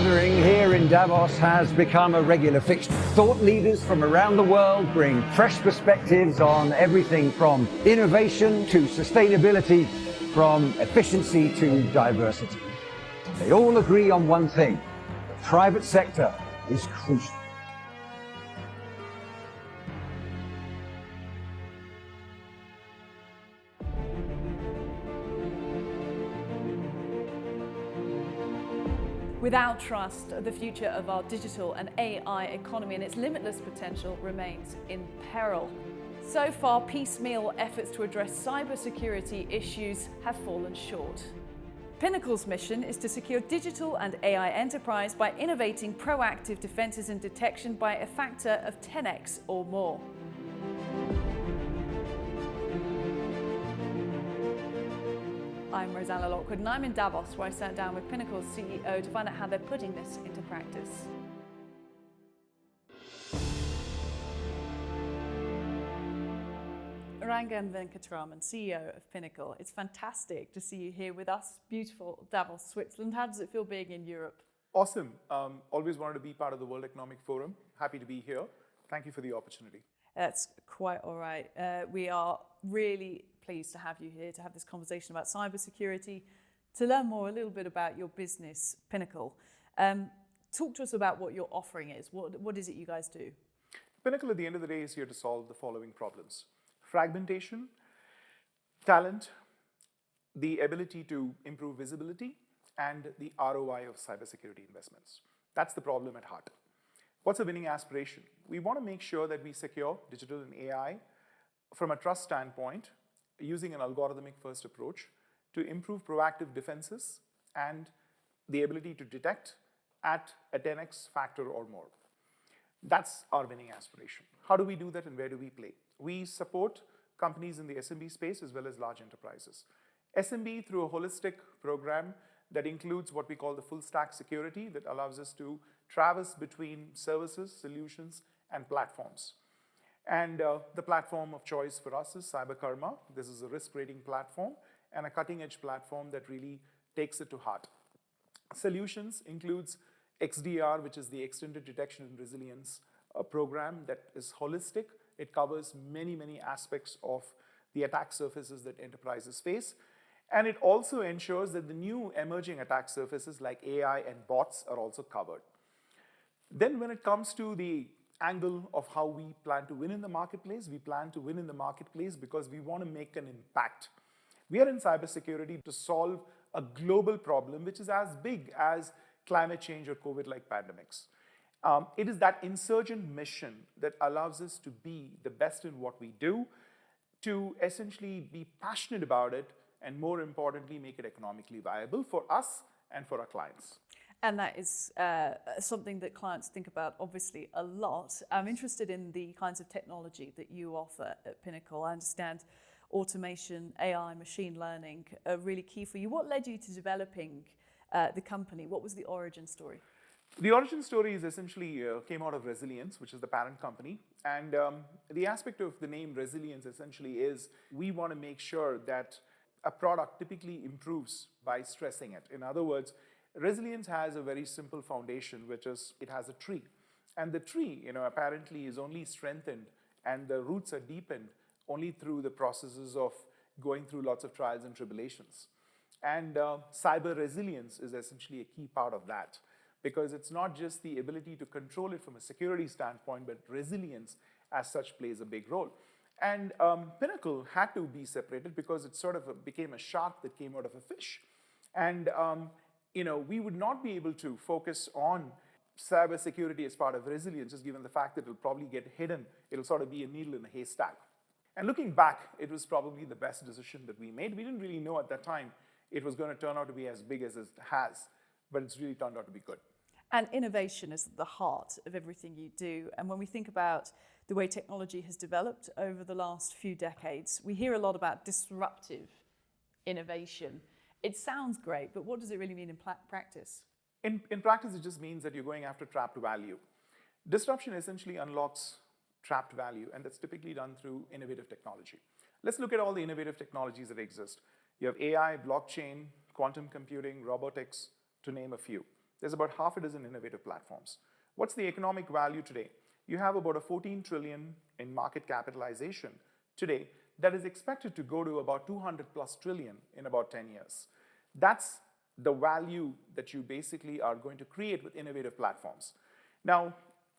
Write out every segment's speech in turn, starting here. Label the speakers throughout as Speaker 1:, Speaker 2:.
Speaker 1: gathering here in Davos has become a regular fixture. Thought leaders from around the world bring fresh perspectives on everything from innovation to sustainability, from efficiency to diversity. They all agree on one thing: the private sector is crucial.
Speaker 2: Without trust, the future of our digital and AI economy and its limitless potential remains in peril. So far, piecemeal efforts to address cybersecurity issues have fallen short. Pinnacle's mission is to secure digital and AI enterprise by innovating proactive defenses and detection by a factor of 10x or more. I'm Rosanna Lockwood and I'm in Davos, where I sat down with Pinnacle's CEO to find out how they're putting this into practice. Ranghan Venkatraman, CEO of Pinnacle. It's fantastic to see you here with us. Beautiful Davos, Switzerland. How does it feel being in Europe?
Speaker 3: Awesome. Always wanted to be part of the World Economic Forum. Happy to be here. Thank you for the opportunity.
Speaker 2: That's quite all right. We are really pleased to have you here to have this conversation about cybersecurity, to learn more a little bit about your business, Pinnacle. Talk to us about what your offering is. What is it you guys do?
Speaker 3: Pinnacle, at the end of the day, is here to solve the following problems: fragmentation, talent, the ability to improve visibility, and the ROI of cybersecurity investments. That's the problem at heart. What's a winning aspiration? We want to make sure that we secure digital and AI from a trust standpoint, using an algorithmic first approach to improve proactive defenses and the ability to detect at a 10x factor or more. That's our winning aspiration. How do we do that and where do we play? We support companies in the SMB space as well as large enterprises. SMB through a holistic program that includes what we call the full stack security that allows us to traverse between services, solutions, and platforms. And the platform of choice for us is CyberKarma. This is a risk rating platform and a cutting edge platform that really takes it to heart. Solutions includes XDR, which is the Extended Detection and Resilience program that is holistic. It covers many aspects of the attack surfaces that enterprises face. And it also ensures that the new emerging attack surfaces like AI and bots are also covered. Then when it comes to the angle of how we plan to win in the marketplace, we plan to win in the marketplace because we want to make an impact. We are in cybersecurity to solve a global problem which is as big as climate change or COVID-like pandemics. It is that insurgent mission that allows us to be the best in what we do, to essentially be passionate about it, and more importantly, make it economically viable for us and for our clients.
Speaker 2: And that is something that clients think about, obviously, a lot. I'm interested in the kinds of technology that you offer at Pinnacle. I understand automation, AI, machine learning are really key for you. What led you to developing the company? What was the origin story?
Speaker 3: The origin story is essentially came out of Resilience, which is the parent company. And the aspect of the name Resilience essentially is we want to make sure that a product typically improves by stressing it. In other words, Resilience has a very simple foundation, which is it has a tree. And the tree, apparently is only strengthened and the roots are deepened only through the processes of going through lots of trials and tribulations. And cyber resilience is essentially a key part of that, because it's not just the ability to control it from a security standpoint, but resilience as such plays a big role. And Pinnacle had to be separated because it sort of became a shark that came out of a fish. And we would not be able to focus on cybersecurity as part of resilience, just given the fact that it'll probably get hidden. It'll sort of be a needle in a haystack. And looking back, it was probably the best decision that we made. We didn't really know at that time it was going to turn out to be as big as it has, but it's really turned out to be good.
Speaker 2: And innovation is at the heart of everything you do. And when we think about the way technology has developed over the last few decades, we hear a lot about disruptive innovation. It sounds great, but what does it really mean in practice?
Speaker 3: In practice, it just means that you're going after trapped value. Disruption essentially unlocks trapped value, and that's typically done through innovative technology. Let's look at all the innovative technologies that exist. You have AI, blockchain, quantum computing, robotics, to name a few. there's about half a dozen innovative platforms. What's the economic value today? You have about a 14 trillion in market capitalization today that is expected to go to about 200 plus trillion in about 10 years. That's the value that you basically are going to create with innovative platforms. Now,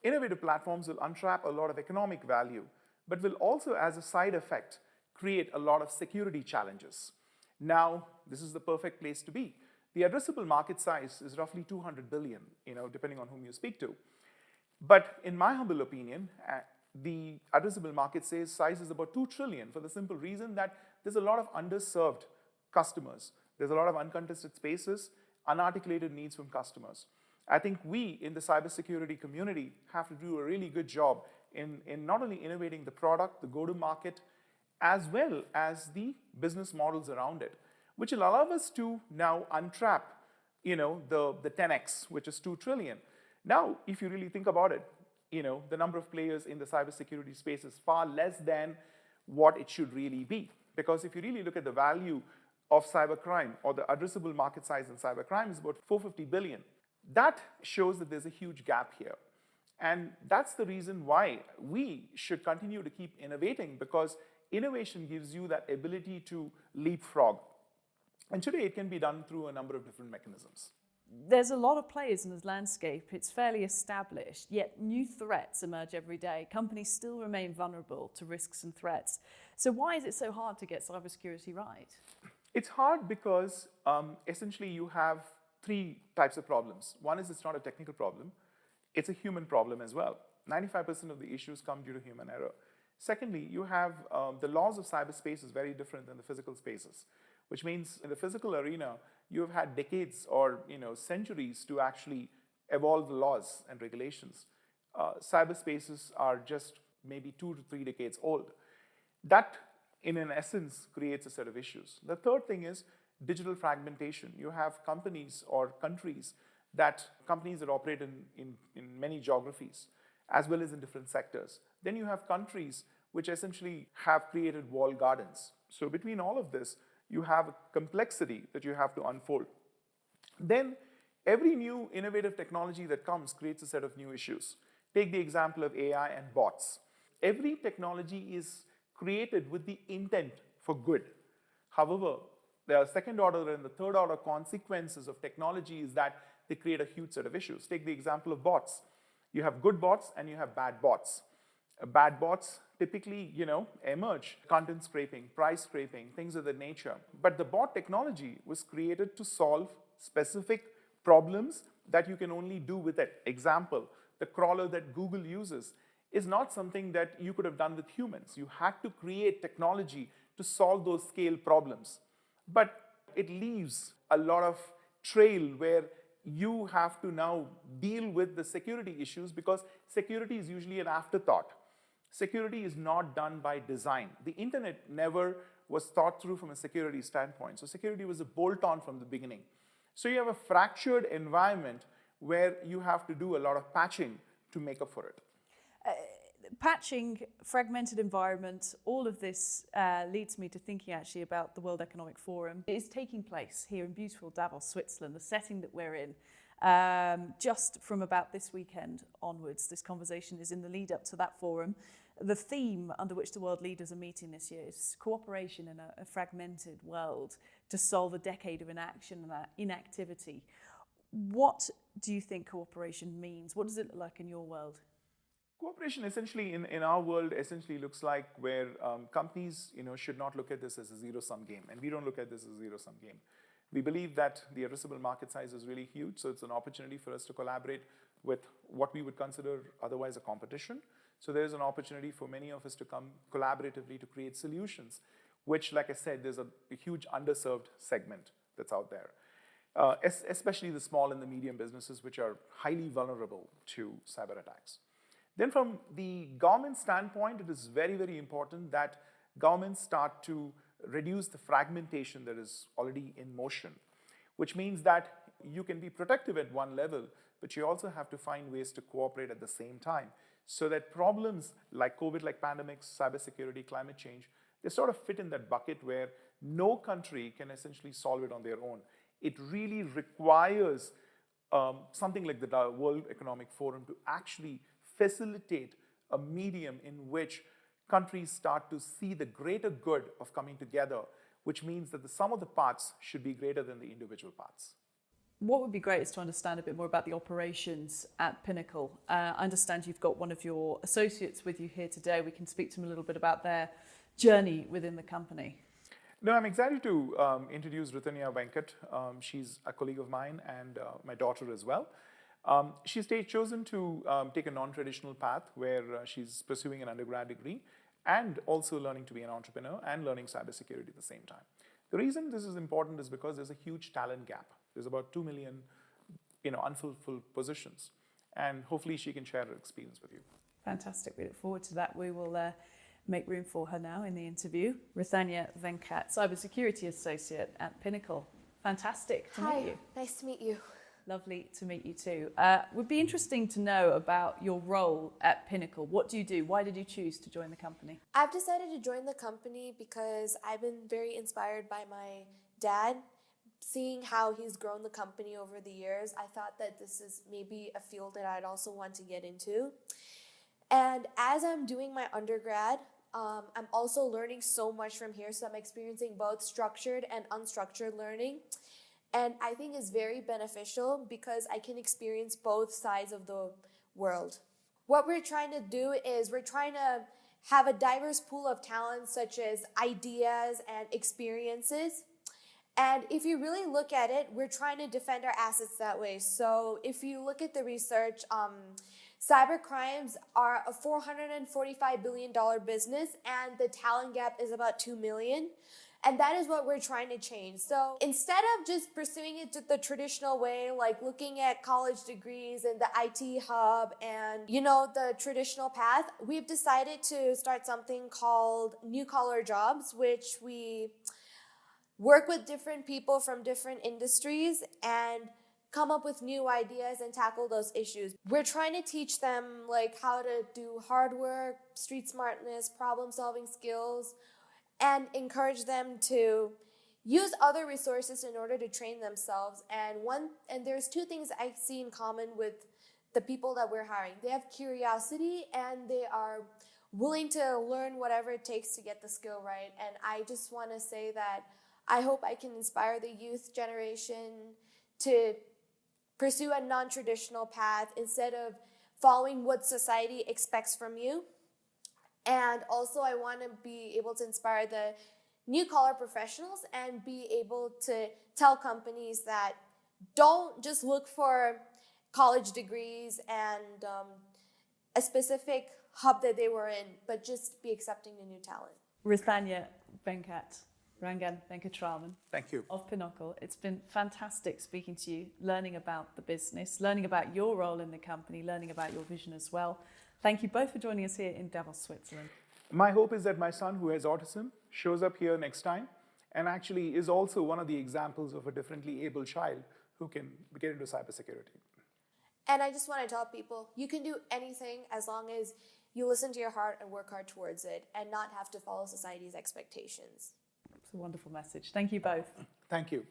Speaker 3: innovative platforms will untrap a lot of economic value, but will also, as a side effect, create a lot of security challenges. Now, this is the perfect place to be. The addressable market size is roughly 200 billion, depending on whom you speak to. But in my humble opinion, the addressable market size is about 2 trillion for the simple reason that there's a lot of underserved customers. There's a lot of uncontested spaces, unarticulated needs from customers. I think we in the cybersecurity community have to do a really good job in not only innovating the product, the go-to-market, as well as the business models around it, which will allow us to now untrap, the 10x, which is 2 trillion. Now, if you really think about it, the number of players in the cybersecurity space is far less than what it should really be. Because if you really look at the value of cybercrime, or the addressable market size in cybercrime is about 450 billion. That shows that there's a huge gap here. And that's the reason why we should continue to keep innovating, because innovation gives you that ability to leapfrog. And today it can be done through a number of different mechanisms.
Speaker 2: There's a lot of players in this landscape. It's fairly established, yet new threats emerge every day. Companies still remain vulnerable to risks and threats. So why is it so hard to get cybersecurity right?
Speaker 3: It's hard because essentially you have three types of problems. One is it's not a technical problem. It's a human problem as well. 95% of the issues come due to human error. Secondly, you have the laws of cyberspace is very different than the physical spaces, which means in the physical arena, you've had decades or centuries to actually evolve the laws and regulations. Cyberspaces are just maybe 2 to 3 decades old. That, in an essence, creates a set of issues. The third thing is digital fragmentation. You have companies or countries that operate in many geographies, as well as in different sectors. Then you have countries which essentially have created walled gardens. So between all of this, you have a complexity that you have to unfold. Then every new innovative technology that comes creates a set of new issues. Take the example of AI and bots. Every technology is created with the intent for good. However, there are second order and the third order consequences of technology is that they create a huge set of issues. Take the example of bots. You have good bots and you have bad bots. Bad bots typically, emerge. Content scraping, price scraping, things of that nature. But the bot technology was created to solve specific problems that you can only do with it. Example, the crawler that Google uses is not something that you could have done with humans. You had to create technology to solve those scale problems. But it leaves a lot of trail where you have to now deal with the security issues, because security is usually an afterthought. Security is not done by design. The internet never was thought through from a security standpoint. So security was a bolt-on from the beginning. So you have a fractured environment where you have to do a lot of patching to make up for it.
Speaker 2: Patching, fragmented environment, all of this leads me to thinking actually about the World Economic Forum. It is taking place here in beautiful Davos, Switzerland, the setting that we're in. Just from about this weekend onwards, this conversation is in the lead up to that forum. The theme under which the world leaders are meeting this year is cooperation in a fragmented world to solve a decade of inaction and inactivity. What do you think cooperation means? What does it look like in your world?
Speaker 3: Cooperation essentially in our world essentially looks like where companies should not look at this as a zero-sum game, and we don't look at this as a zero-sum game. We believe that the addressable market size is really huge, so it's an opportunity for us to collaborate with what we would consider otherwise a competition. So there's an opportunity for many of us to come collaboratively to create solutions, which, like I said, there's a huge underserved segment that's out there, especially the small and the medium businesses, which are highly vulnerable to cyber attacks. Then from the government standpoint, it is very, very important that governments start to reduce the fragmentation that is already in motion, which means that you can be protective at one level, but you also have to find ways to cooperate at the same time so that problems like COVID, like pandemics, cybersecurity, climate change, they sort of fit in that bucket where no country can essentially solve it on their own. It really requires something like the World Economic Forum to actually facilitate a medium in which countries start to see the greater good of coming together, which means that the sum of the parts should be greater than the individual parts.
Speaker 2: What would be great is to understand a bit more about the operations at Pinnacle. I understand you've got one of your associates with you here today. We can speak to them a little bit about their journey within the company.
Speaker 3: No, I'm excited to introduce Ranghan. She's a colleague of mine and my daughter as well. She's chosen to take a non-traditional path where she's pursuing an undergrad degree and also learning to be an entrepreneur and learning cybersecurity at the same time. The reason this is important is because there's a huge talent gap. There's about 2 million unfulfilled positions, and hopefully she can share her experience with you.
Speaker 2: Fantastic. We look forward to that. We will make room for her now in the interview. Venkat, Cybersecurity Associate at Pinnacle. Fantastic to meet you.
Speaker 4: Hi, nice to meet you.
Speaker 2: Lovely to meet you too. Would be interesting to know about your role at Pinnacle. What do you do? Why did you choose to join the company?
Speaker 4: I've decided to join the company because I've been very inspired by my dad. Seeing how he's grown the company over the years, I thought that this is maybe a field that I'd also want to get into. And as I'm doing my undergrad, I'm also learning so much from here. So I'm experiencing both structured and unstructured learning. And I think it's very beneficial because I can experience both sides of the world. What we're trying to do is we're trying to have a diverse pool of talents such as ideas and experiences. And if you really look at it, we're trying to defend our assets that way. So if you look at the research, cyber crimes are a $445 billion business, and the talent gap is about 2 million. And that is what we're trying to change. So instead of just pursuing it the traditional way, like looking at college degrees and the IT hub and, the traditional path, we've decided to start something called New Collar Jobs, which we work with different people from different industries and come up with new ideas and tackle those issues. We're trying to teach them how to do hard work, street smartness, problem-solving skills, and encourage them to use other resources in order to train themselves. And there's two things I see in common with the people that we're hiring. They have curiosity and they are willing to learn whatever it takes to get the skill right. And I just want to say that I hope I can inspire the youth generation to pursue a non-traditional path instead of following what society expects from you. And also I want to be able to inspire the new collar professionals and be able to tell companies that don't just look for college degrees and a specific hub that they were in, but just be accepting the new talent.
Speaker 2: Ranghan Venkatraman.
Speaker 3: Thank you.
Speaker 2: Of Pinochle. It's been fantastic speaking to you, learning about the business, learning about your role in the company, learning about your vision as well. Thank you both for joining us here in Davos, Switzerland.
Speaker 3: My hope is that my son, who has autism, shows up here next time and actually is also one of the examples of a differently able child who can get into cybersecurity.
Speaker 4: And I just want to tell people, you can do anything as long as you listen to your heart and work hard towards it and not have to follow society's expectations.
Speaker 2: It's a wonderful message. Thank you both.
Speaker 3: Thank you.